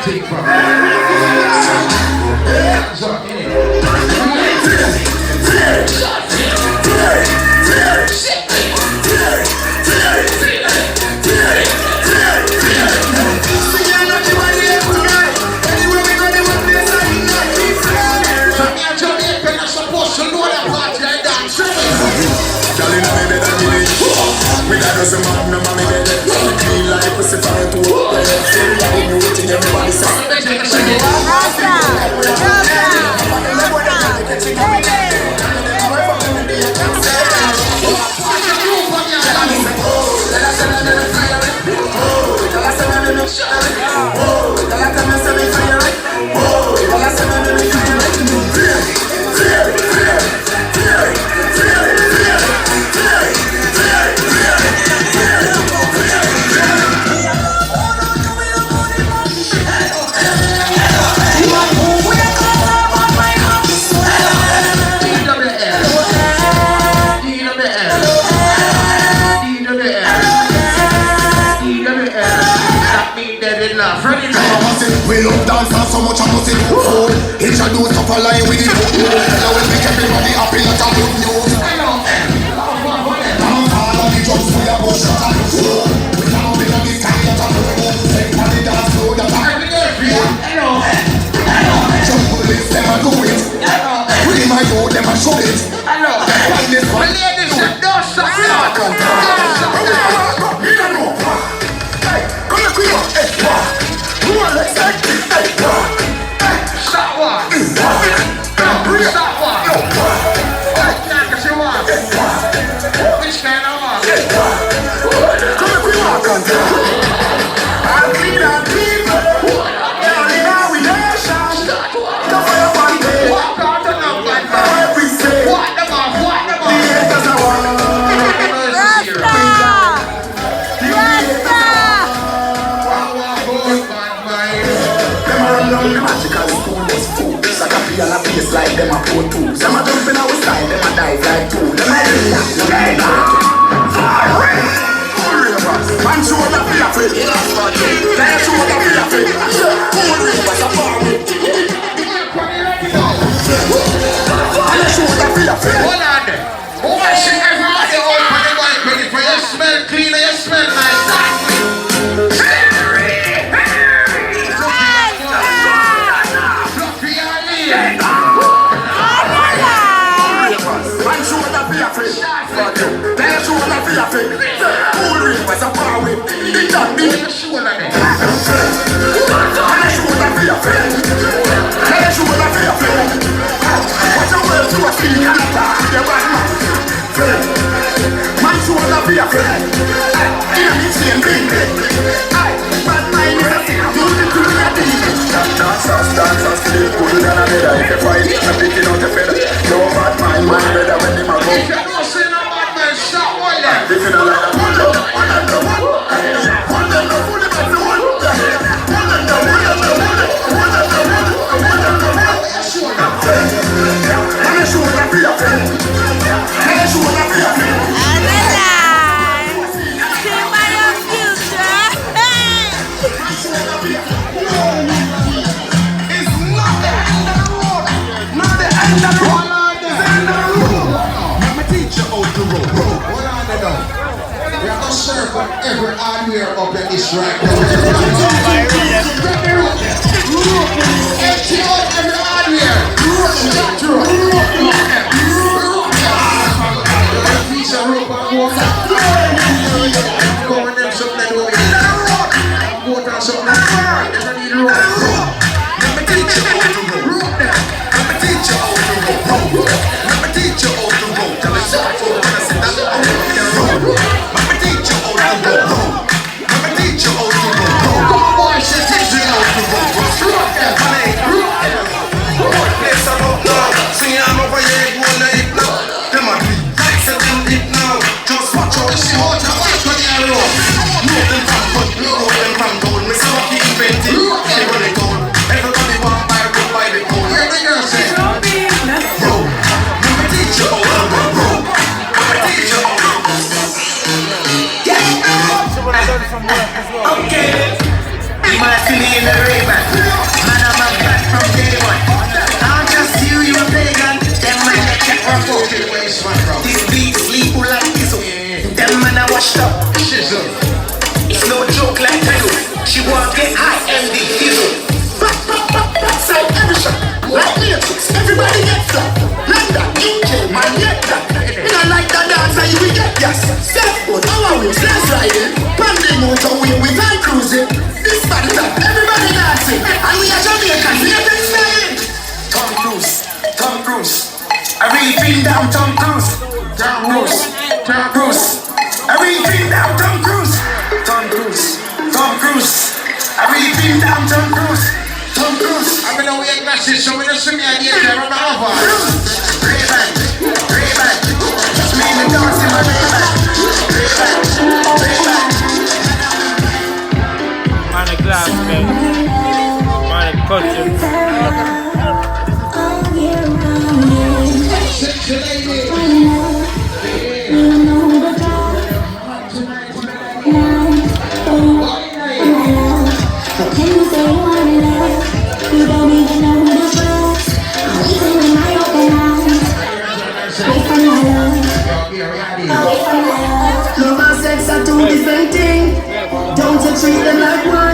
Take from we love dance and so much I must say food. Introduce up a line with the food. Now we make everybody happy like a good news. I'm all of the drugs we are go shut up the food. We can't be on this kind of food. Take on the dance floor that I'm just police them and do it. We might do them and show it. ladies, don't stop. Stop what? Stop what? What you want? Which kind of walk? Come if we walk on I'll clean our people. Now we nation. Don't fire one day. Walk out the number. Every say. What them off? What them off? The haters are one. Magical school was food. Sakapi and a place like them a pro too. Some a jump in our style, them a dive like two. Them a relax, them a man show that we are free. They show that we are free. Cool rivers are far away. They show that we are free. Hold on there. Oh, I see everybody open the mic ready for you smell clean and you smell nice. Cool rivers are far away. It done me. What you show like that? They show that we are free. They show that we are free. What's your way to a free Canada? The bad man. Man show that we are free. Hear me saying big. Bad mind is a thing. Do the two in a deal. Dancers, still good than a better. If you fight, I'm picking out the feather. No bad mind, man better when they might go. If you don't say no bad man, stop one there. If you don't like that, one them, every hardware up in this right now. Empty out every hardware. Piece of rope and water. Go on them something over here. Water and something. They need rope. Let me teach you how to rope them. Let me teach you how to rope. Let me teach you how to rope. Tell me something. When I sit down, I'm going to rope. Let me teach you how to rope. Let me teach you how to rope. Come on, boys, teach you how to rope. Rope them, honey. Rope them. One place I don't know. See, I'm over here, go on the hip now. Them are deep. Set them deep now. Just watch how you see how to watch when you're rope. Rope them from foot. Rope them from gold. Me say what you invented. They run it gold. Everybody want buy rope by the gold. Hear the girl say. Rope. Let me teach you how to rope. Let me teach you how to rope. Okay. You might see me in the river. Cruise. I really been down Tom Cruise. Tom Cruise. Tom Cruise. I really been down Tom Cruise. Tom Cruise. I'm gonna wear glasses, so when I see me, I get there on the over. Ray-Ban. Ray-Ban. Just me and the dance in my Ray-Ban. Ray-Ban. Ray-Ban. Man of glass, man. Man of culture. Sexy lady. Can you say you want to love? You don't even know who this was. I'm eating with my open eyes. Wait for my love. Wait for my love. Love and sex are two different things. Don't you treat them like one.